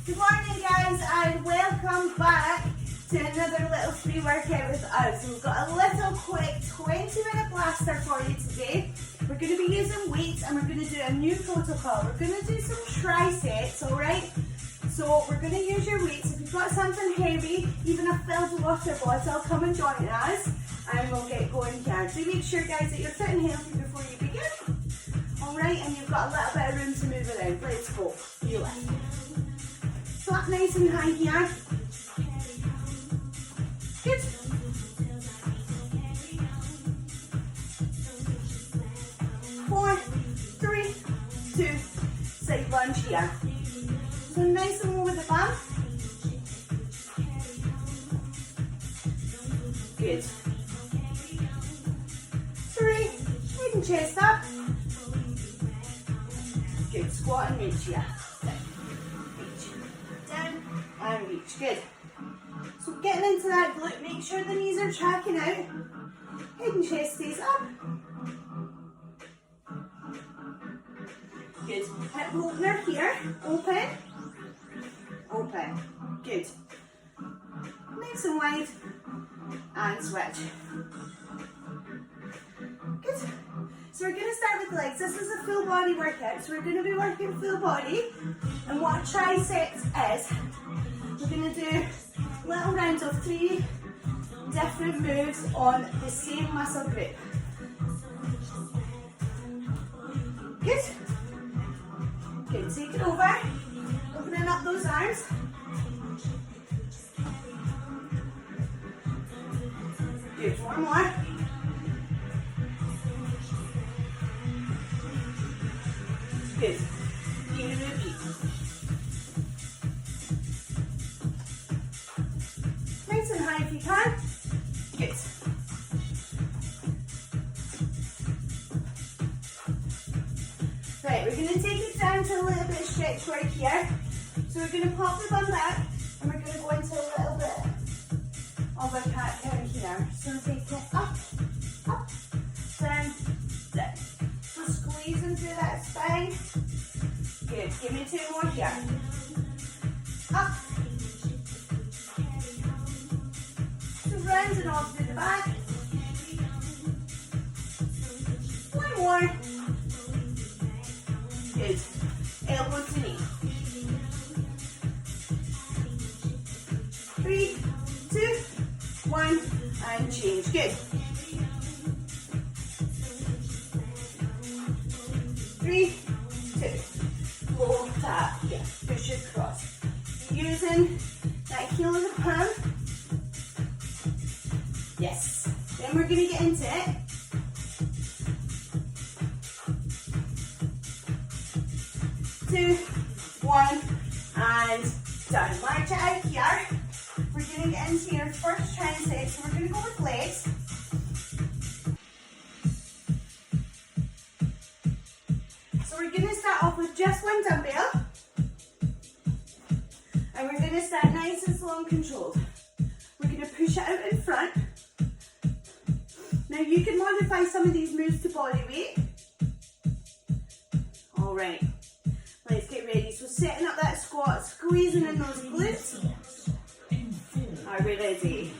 Good morning guys and welcome back to another little free workout with us. We've got a little quick 20-minute blaster for you today. We're going to be using weights and we're going to do a new protocol. We're going to do some triceps, alright? So we're going to use your weights. If you've got something heavy, even a filled water bottle, come and join us and we'll get going here. So make sure guys that you're fit and healthy before you begin. Alright, and you've got a little bit of room to move around. Let's go. Feel it. So up nice and high here. Good. 4, 3, 2, side lunge here. So nice and low with the bum. Good. 3, head and chest up. Good, squat and reach here. Down and reach. Good. So getting into that glute, make sure the knees are tracking out. Head and chest stays up. Good. Hip opener here. Open. Open. Good. Nice and wide. And switch. Good. So we're going to start with legs. This is a full body workout. So we're going to be working full body. And what triceps is, we're going to do little rounds of 3 different moves on the same muscle group. Good. Good. Take it over. Opening up those arms. Good. 1 more. Good. You repeat. Nice and high if you can. Good. Right, we're going to take it down to a little bit of stretch work here. So we're going to pop the bum back and we're going to go into a little bit of a cat down here. So take it up, up, down, down. So squeezing through that spine. Good. Give me 2 more here. Up. So rounding off through the back. 1 more. Good. Elbow to knee. 3, 2, 1, and change. Good. 3, 2. Low tap. Yeah. Push it across. Using that heel of the palm. Yes. Then we're going to get into it. Two, 1, and done. March it out here. We're going to get into your first tricep. So we're going to go with legs. So we're going to start off with just 1 dumbbell. And we're going to start nice and slow and controlled. We're going to push it out in front. Now you can modify some of these moves to body weight. Alright. Let's get ready. So setting up that squat, squeezing in those glutes. Are we ready?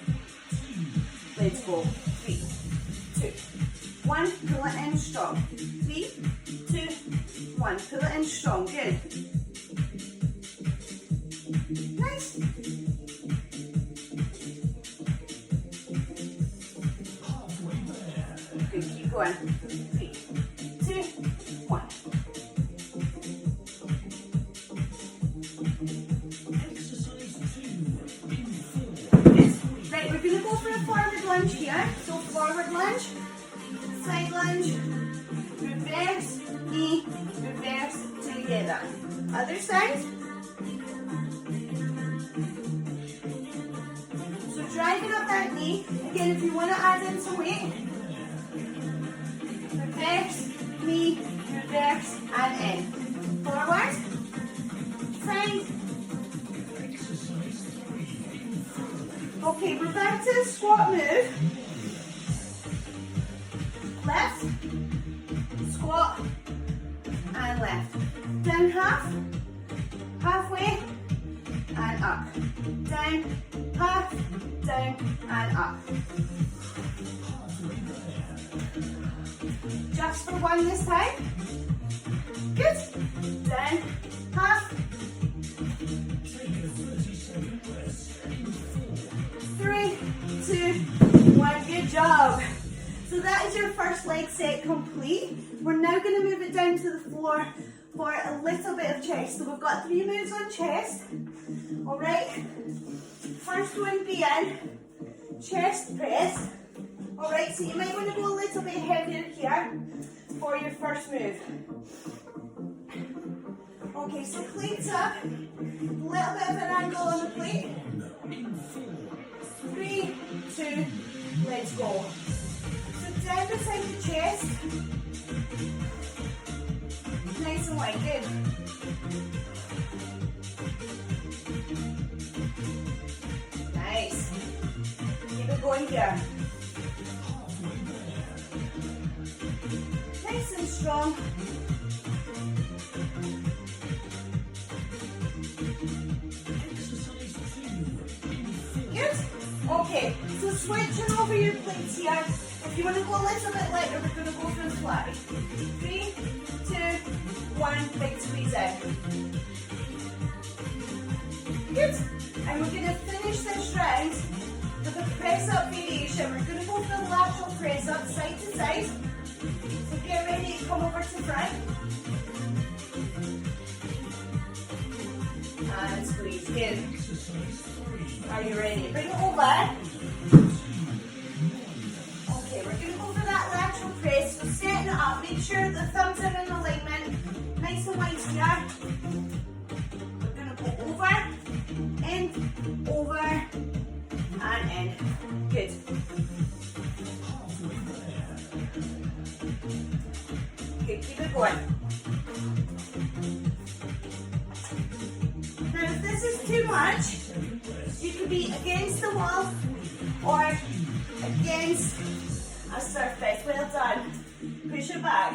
Let's go. 3, 2, 1. Pull it in strong. 3, 2, 1. Pull it in strong. Good. Nice. Good. Keep going. 3, 2, 1. Forward lunge here. So forward lunge, side lunge, reverse, knee, reverse, together. Other side. So driving up that knee. Again, if you want to add in some weight. Reverse, knee, reverse, and in. Forward, side. Okay, we're back to the squat move. Left, squat, and left. Down half, halfway, and up. Down, half, down, and up. Just for one this time. Good. Down, half. 3, 2, 1. Good job. So that is your first leg set complete. We're now going to move it down to the floor for a little bit of chest. So we've got 3 moves on chest. Alright. First one being chest press. Alright, so you might want to go a little bit heavier here for your first move. Okay, so plates up. A little bit of an angle on the plate. 3, 2, let's go. So down beside the chest. Nice and wide, good. Nice. Keep it going here. Nice and strong. Good. Okay, so switching over your plates here. If you want to go a little bit lighter, we're going to go for the flat. 3, 2, 1, big squeeze in. Good. And we're going to finish this round with a press up variation. We're going to go for the lateral press up, side to side. So get ready to come over to front. And squeeze. Good. Are you ready? Bring it over. Okay, we're going to go for that lateral press. So setting it up. Make sure the thumbs are in alignment. Nice and wide here. We're going to go over, in, over, and in. Good. Okay, keep it going. Now, if this is too much, you could be against the wall or against a surface. Well done. Push it back.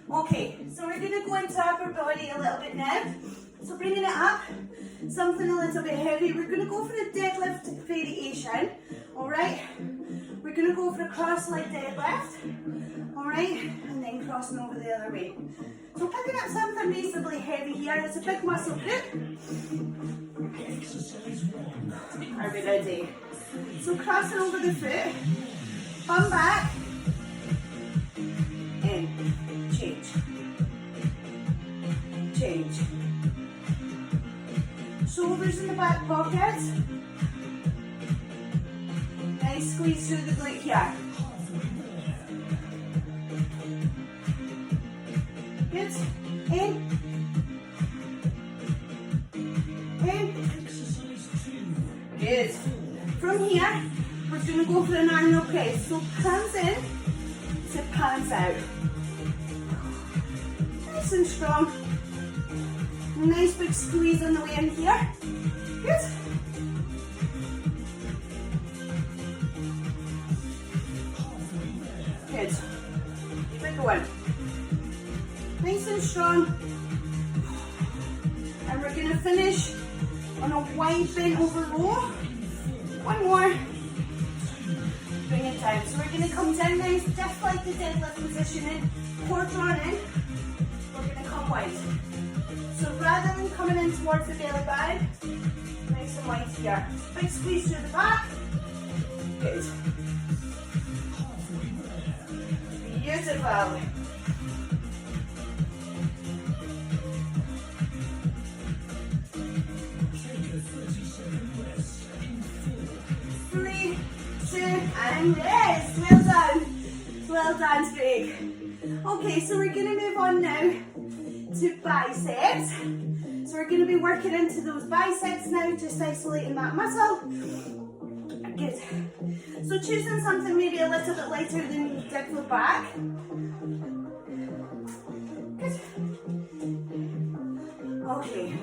Okay, so we're going to go into upper body a little bit now. So bringing it up, something a little bit heavy. We're going to go for a deadlift variation. Alright? We're going to go for a cross leg deadlift. Alright? And then crossing over the other way. So picking up something reasonably heavy here. It's a big muscle group. Are we ready? So crossing over the foot, bum back, in, change, change. Shoulders in the back pocket. Nice squeeze through the glute here. Good. In. Good. From here, we're going to go for an arm press. So palms in to palms out. Nice and strong. Nice big squeeze on the way in here. Good. Good. Keep it going. Nice and strong. And we're going to finish on a wide bent over row. One more. Bring it down. So we're going to come down nice, just like the deadlift positioning. Core drawn in. We're going to come wide. So rather than coming in towards the belly band, nice and wide here. Big squeeze through the back. Good. Beautiful. And rest. Well done. Well done, Craig. Okay, so we're going to move on now to biceps. So we're going to be working into those biceps now, just isolating that muscle. Good. So choosing something maybe a little bit lighter than you did for back. Good. Okay.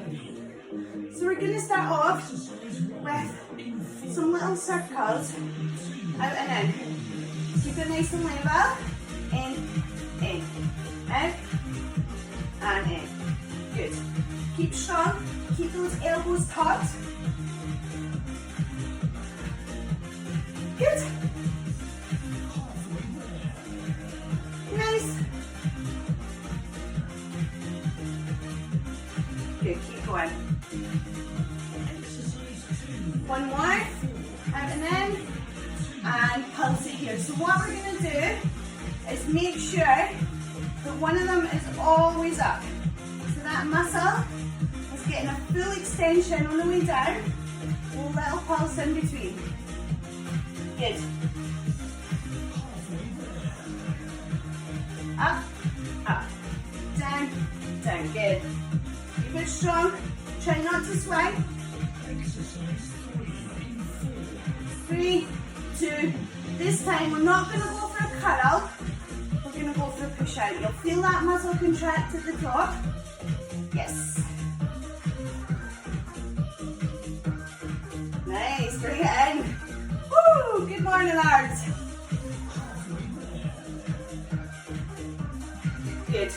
So we're going to start off with some little circles. Out and in. Keep it nice and level. In, out, and in. Good. Keep strong. Keep those elbows tucked. Good. Nice. Good, keep going. One more, out and in, and pulse it here. So what we're going to do is make sure that one of them is always up. So that muscle is getting a full extension on the way down, a little pulse in between. Good. Up, up, down, down. Good. Keep it strong. Try not to swing. 3, 2. This time we're not going to go for a curl. We're going to go for a push out. You'll feel that muscle contract at the top. Yes. Nice. Bring it in. Woo! Good morning, lads. Good.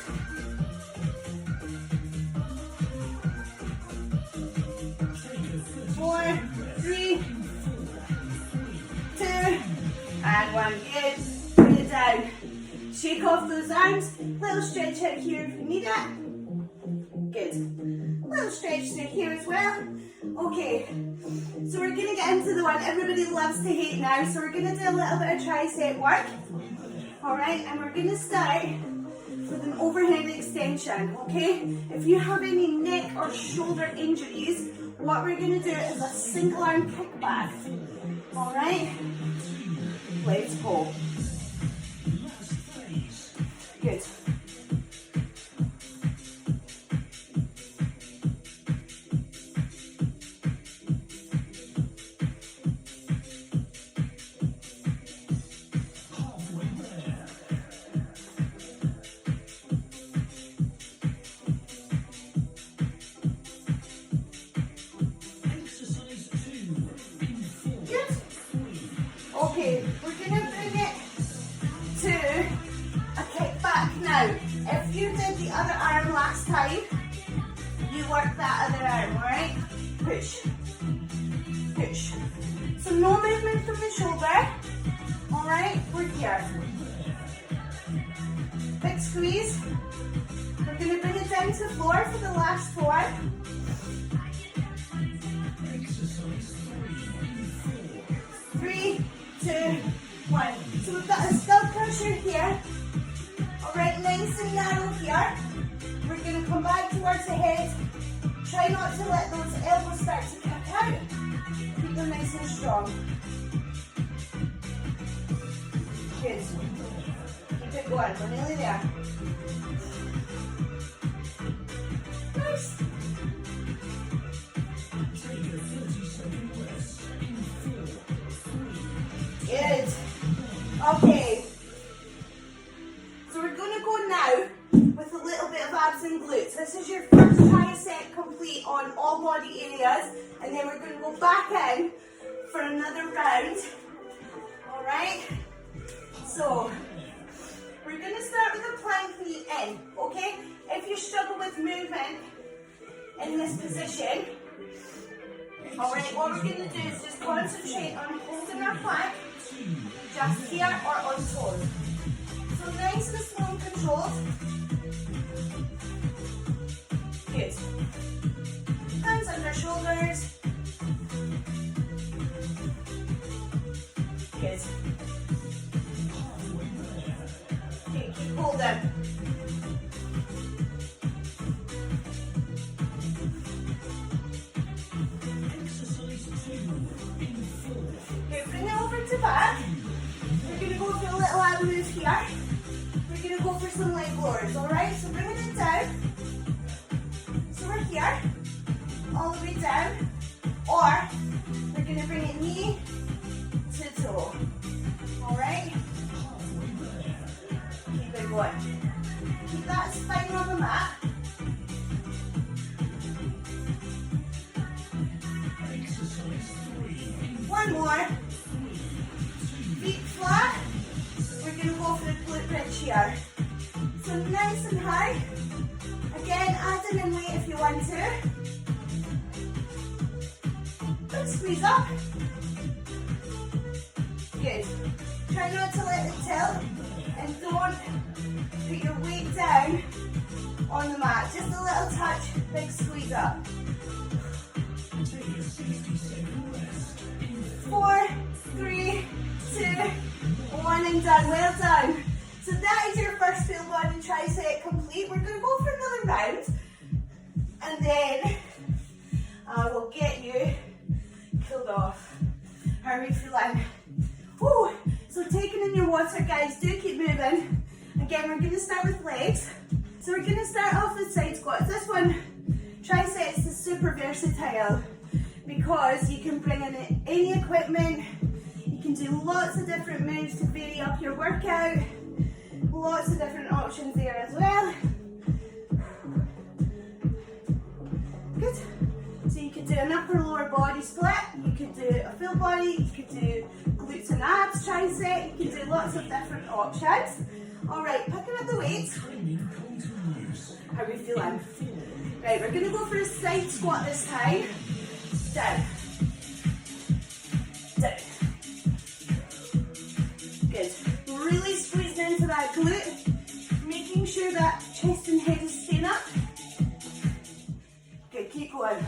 Four, 3, 2, and 1. Good. Bring it down. Shake off those arms. Little stretch out here if you need it. Good. Little stretch through here as well. Okay. So we're going to get into the one everybody loves to hate now. So we're going to do a little bit of tricep work. Alright, and we're going to start with an overhead extension, okay? If you have any neck or shoulder injuries, what we're going to do is a single arm kickback. Alright? Let's go. Good. Okay, we're going to bring it to a kickback now. If you did the other arm last time, you work that other arm, alright? Push. Push. So no movement from the shoulder. Alright, we're here. Big squeeze. We're going to bring it down to the floor for the last 4. Three, 2, 1. So we've got a skull crusher here. Alright, nice and narrow here. We're going to come back towards the head. Try not to let those elbows start to kick out. Keep them nice and strong. Good. Keep it going. We're nearly there. Nice. Good. Okay. So we're going to go now with a little bit of abs and glutes. This is your first tricep complete on all body areas, and then we're going to go back in for another round. Alright? So, we're going to start with a plank knee in, okay? If you struggle with movement in this position, alright, what we're going to do is just concentrate on holding our plank, just here or on toes. So nice and slow and controlled. Good. Hands under shoulders. Good. Okay, keep holding. Okay, bring it over to back. We're going to go for a little ab move here. We're going to go for some leg lowers, alright? So bringing it down. So we're here, all the way down. Or, we're going to bring it knee to toe. Alright? Keep it going. Keep that spine on the mat. One more. Feet flat. We're going to go for the glute bridge here. So nice and high. Again, adding in weight if you want to. squeeze up. Good. Try not to let it tilt, and don't put your weight down on the mat. Just a little touch, big squeeze up. 4, 3, 2, 1, and done. Well done. So that is your first full body tricep complete. We're going to go for another round, and then I will get you cooled off. How are we feeling? Woo. So taking in your water, guys, do keep moving. Again, we're going to start with legs. So we're going to start off with side squats. This one, triceps, is super versatile because you can bring in any equipment. You can do lots of different moves to vary up your workout. Lots of different options there as well. Good. So you could do an upper lower body split. You could do a full body. You could do glutes and abs tricep. You can do lots of different options. All right, picking up the weights. How are we feeling? Right, we're going to go for a side squat this time. Down. Down. Good. Really squeezing into that glute. Making sure that chest and head is staying up. Good, keep going.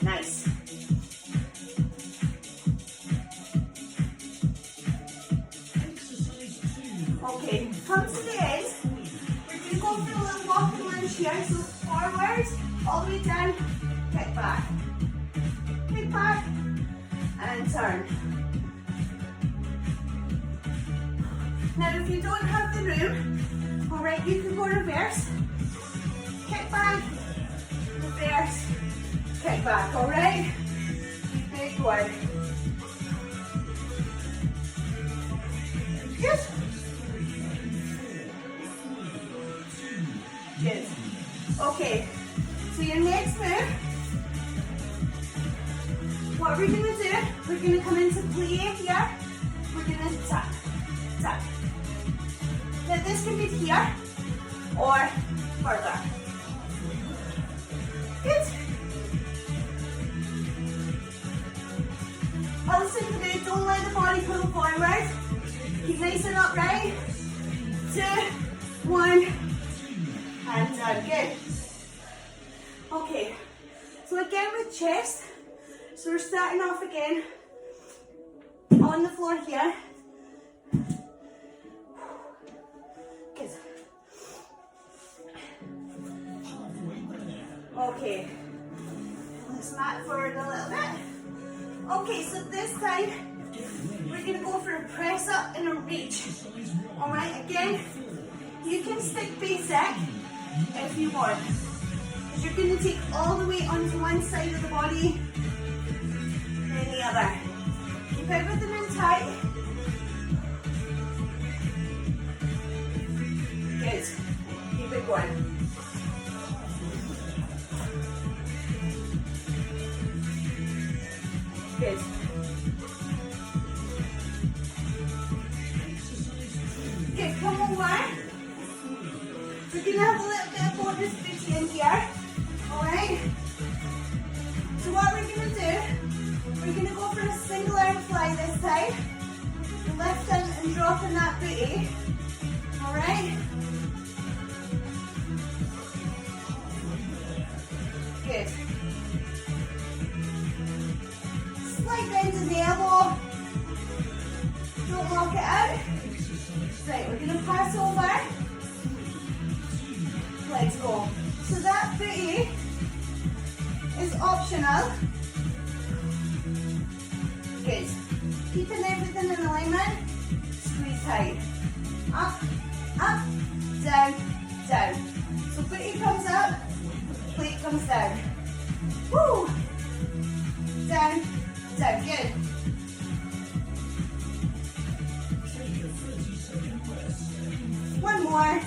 Nice. Okay, come to the end. We're going to go for a little walking lunge here. So forward, all the way down, kick back. Kick back, and turn. Now if you don't have the room, alright, you can go reverse. Kick back, reverse, kick back, alright? Big one. Good. Good. Okay, so your next move, what we're going to do, we're going to come into plie here. We're going to tap, tap. Now this can be here or further. Good. All simply do, don't let the body pull forward. Keep nice and upright. 2, 1, and done. Good. Okay, so again with chest, so we're starting off again on the floor here. Good. Okay, let's mat forward a little bit. Okay, so this time we're going to go for a press up and a reach. Alright, again, you can stick basic if you want. Because you're going to take all the weight onto one side of the body, then the other. Keep everything in tight. Good. Keep it going. Good. Good, come over. We're going to have a little bit of bonus booty in here. Alright? So what we're going to do, we're going to go for a single arm fly this time. Lifting and dropping that booty. Alright? Good. Slight bend in the elbow. Don't lock it out. Right, we're going to pass over. Let's go. So that booty is optional. Good. Keeping everything in alignment. Squeeze tight. Up, up, down, down. So booty comes up, plate comes down. Woo! Down, down. Good. One more.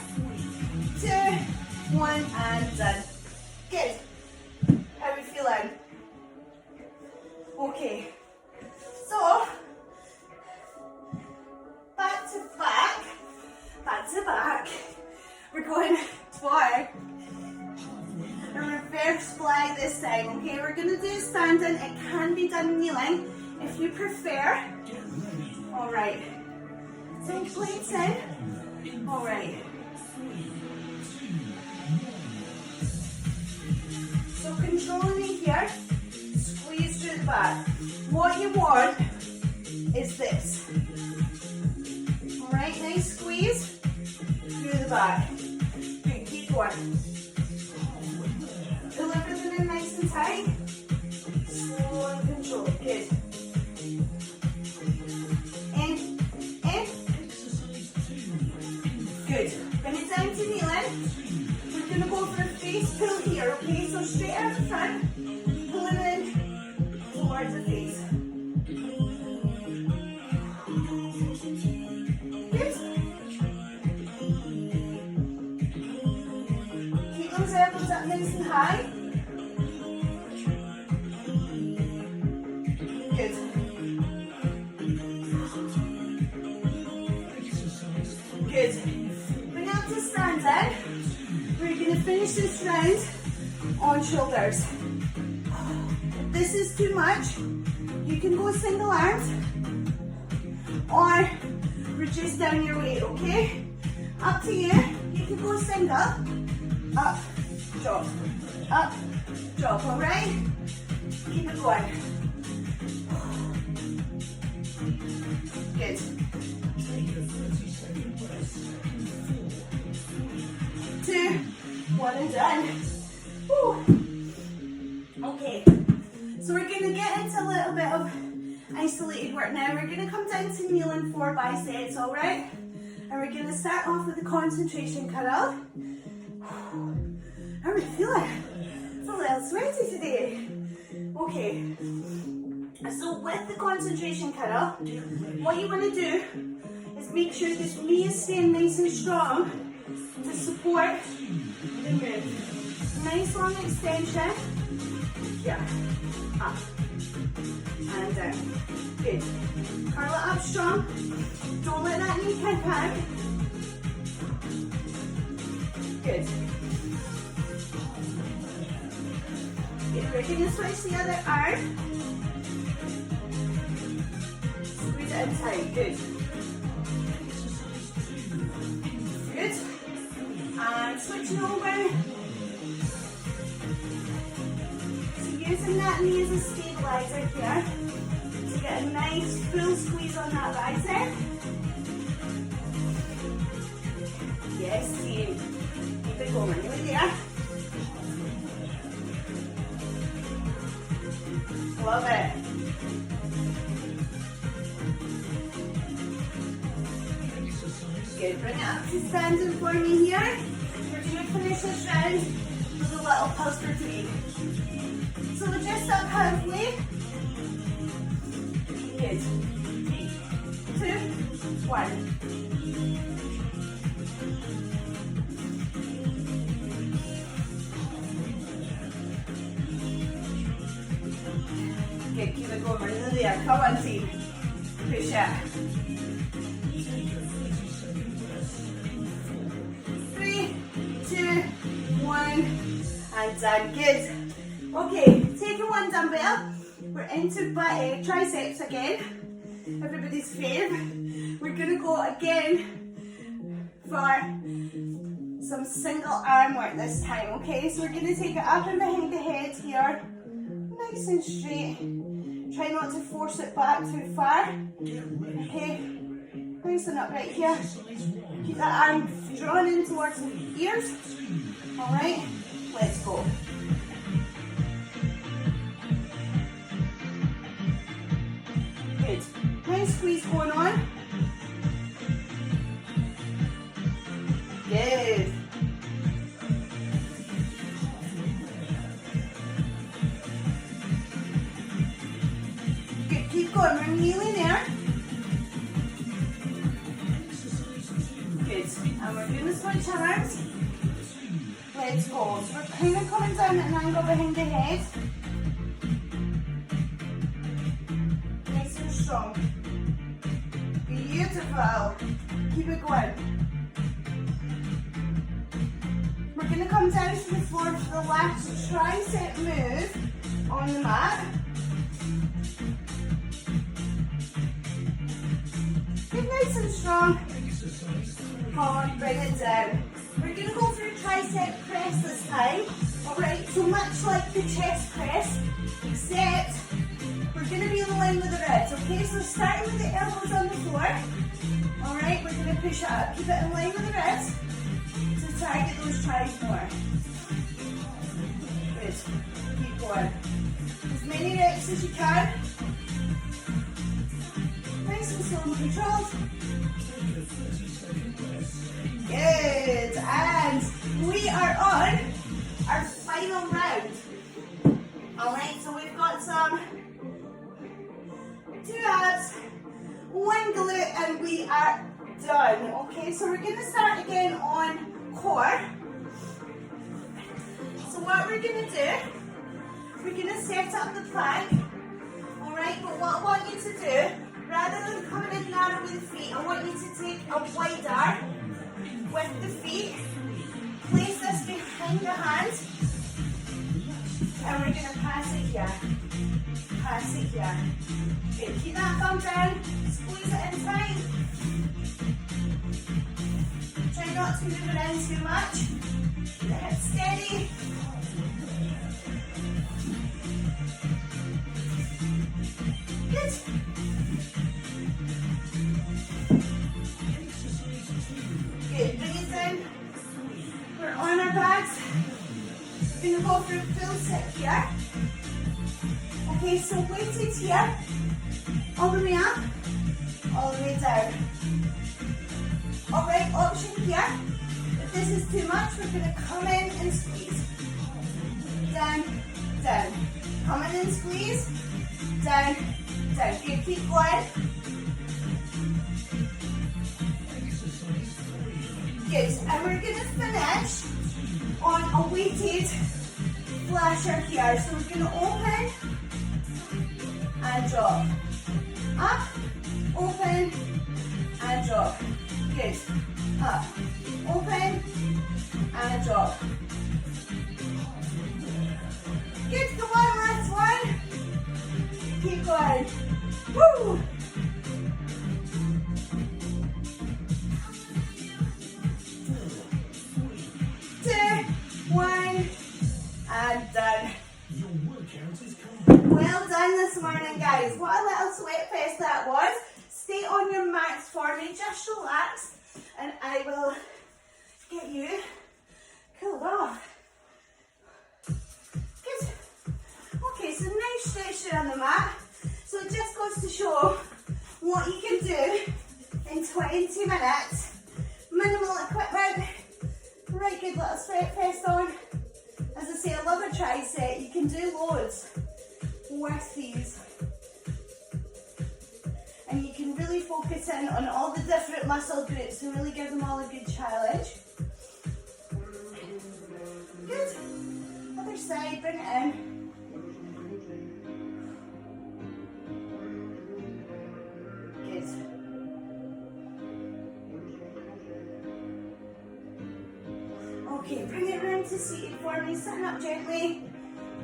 2, 1, and done. Good. How are we feeling? Okay. So, back to back, we're going for a reverse flag this time, okay? We're going to do standing. It can be done kneeling if you prefer. All right. So plates in. All right. So controlling it here, squeeze through the back. What you want is this. All right, nice squeeze through the back. Good, keep going. Pull everything in nice and tight. Slow and controlled. Good. In. Good. Bring it down to kneeling. We're going to go for a face pull here, okay? So straight out the front, pulling in towards the face. Good. Keep those elbows up nice and high. Good. Good. Bring out to standing. We're going to finish this round on shoulders. If this is too much, you can go single arms or reduce down your weight, okay? Up to you. You can go single, up, drop, all right? Keep it going. Good. 2, 1 and done. Woo. Okay, so we're going to get into a little bit of isolated work now. We're going to come down to kneeling for biceps, all right? And we're going to start off with the concentration cuddle. How are we feeling? It's a little sweaty today. Okay, so with the concentration cuddle, what you want to do is make sure this knee is staying nice and strong to support the move. Nice long extension. Here, up, and down. Good. Curl it up strong. Don't let that knee kick out. Good. Good. We're going to switch the other arm. Squeeze it in tight. Good. Good. And switching over. So using that knee as a stabilizer here to get a nice full squeeze on that bicep. Yes, team. Keep it going. Right there. Love it. Good. Bring it up to standing for me here. We're going to finish this round with a little pulse routine. So we're just up halfway. Good. 3, 2, 1. Good. Keep it going. We're in there. Come on, team. Push it. 3, 2, 1. And done. Good. Okay, taking one dumbbell, we're into triceps again, everybody's fave. We're going to go again for some single arm work this time, okay? So we're going to take it up and behind the head here, nice and straight. Try not to force it back too far, okay? Nice and upright here. Keep that arm drawn in towards the ears, all right? Let's go. Good. Nice squeeze going on. Good. Good. Keep going. We're nearly there. Good. And we're going to switch arms. Let's go. So we're kind of coming down at an angle behind the head. Nice and strong. Beautiful. Keep it going. We're we're going to come down to the floor for the last tricep move on the mat. Get nice and strong. Come on, bring it down. We're going to go for a tricep press this time. Alright, so much like the chest press, except we're going to be in line with the ribs. Okay, so starting with the elbows on the floor. Alright, we're going to push it up. Keep it in line with the ribs to target those tries more. Good. Keep going. As many reps as you can. Nice and slow and controlled. Good. And we are on our final round. Alright, so we've got some 2 abs, 1 glute, and we are done. Okay, so we're going to start again on core. So what we're going to do, we're going to set up the plank. Alright, but what I want you to do, rather than coming in narrow with the feet, I want you to take a wider with the feet. Place this behind the hands. And we're going to pass it here. Pass it here. Good. Keep that thumb down. Squeeze it in tight. Try not to move it in too much. Keep the hips steady. Good. Good. Bring it down. We're on our backs. We're going to go for a full sit here. Okay, so weighted here. All the way up. All the way down. Alright, option here. If this is too much, we're going to come in and squeeze. Down, down. Come in and squeeze. Down, down. Good, keep going. Good, and we're going to finish on a weighted flasher here. So we're going to open and drop. Up, open and drop. Good. Up, open and drop. Good, come on, last one. Keep going. Woo! And done. Well done this morning, guys. What a little sweat fest that was. Stay on your mats for me, just relax, and I will get you cooled off. Good. Okay, so nice stretch there on the mat. So it just goes to show what you can do in 20 minutes. Minimal equipment. Right, good little sweat fest on. As I say, I love a tricep. You can do loads with these. And you can really focus in on all the different muscle groups and really give them all a good challenge. Good. Other side, bring it in. Good. Okay, bring it around to seated for me, sitting up gently.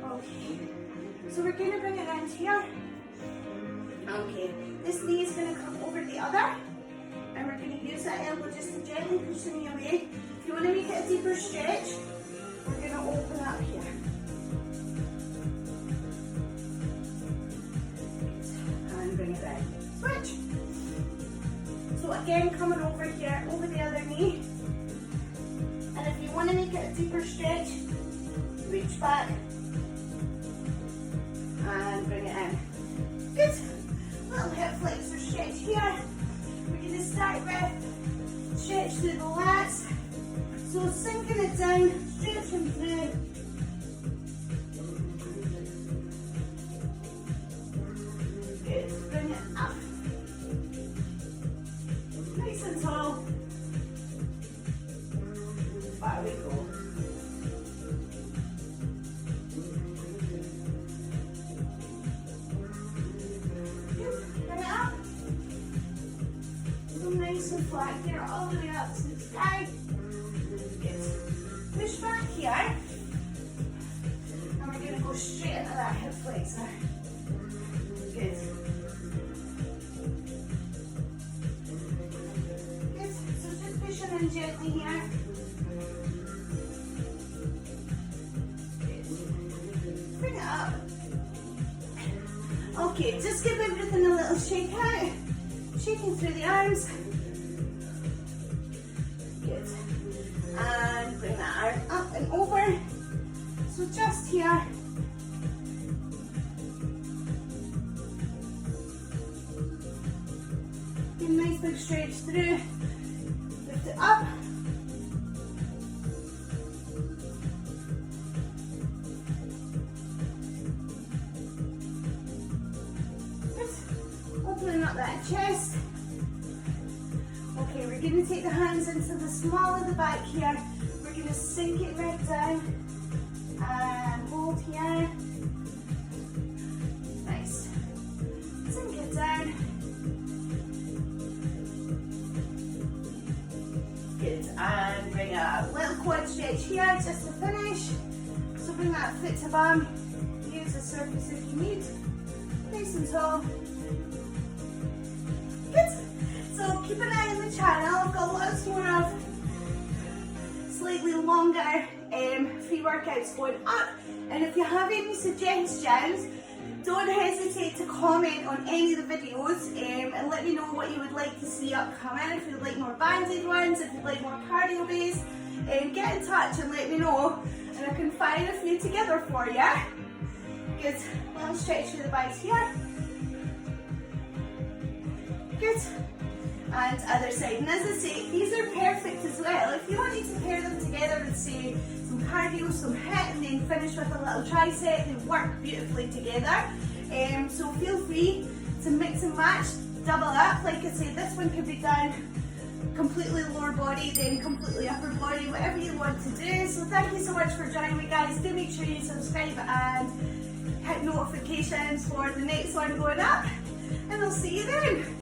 Okay, so we're going to bring it around here. Okay, this knee is going to come over the other, and we're going to use that elbow just to gently push the knee away. If you want to make it a deeper stretch, we're going to open up here. And bring it down. Switch. So again, coming over here, over the other knee. And if you want to make it a deeper stretch, reach back and bring it in. Good. Little hip flexor stretch here. We're going to start with stretch through the lats. So sinking it down, stretching through. Good. Bring it up. Nice and tall. There we go. Bring it up. So nice and flat here, all the way up to the sky. Good. Push back here. And we're going to go straight into that hip flexor. Good. Good. So just pushing in gently here. Good. Bring it up. Okay, just give everything a little shake out. Shaking through the arms. Good. And bring that arm up and over. So just here. Get a nice big stretch through. Lift it up. Good. Opening up that chest. Okay, we're going to take the hands into the small of the back here. We're going to sink it right down and hold here. Nice. Sink it down. Good, and bring a little quad stretch here just to finish. So bring that foot to bum. Use the surface if you need. Nice and tall. Good. So keep an eye on the channel. I've got lots more of slightly longer free workouts going up. And if you have any suggestions, don't hesitate to comment on any of the videos and let me know what you would like to see upcoming. If you'd like more banded ones, if you'd like more cardio based, get in touch and let me know and I can find a few together for you. Good. Little stretch through the biceps here. Good. And other side. And as I say, these are perfect as well. If you wanted to pair them together with, say, some cardio, some HIIT, and then finish with a little tricep, they work beautifully together. So feel free to mix and match, double up. Like I said, this one could be done completely lower body, then completely upper body, whatever you want to do. So thank you so much for joining me, guys. Do make sure you subscribe and hit notifications for the next one going up. And I'll see you then.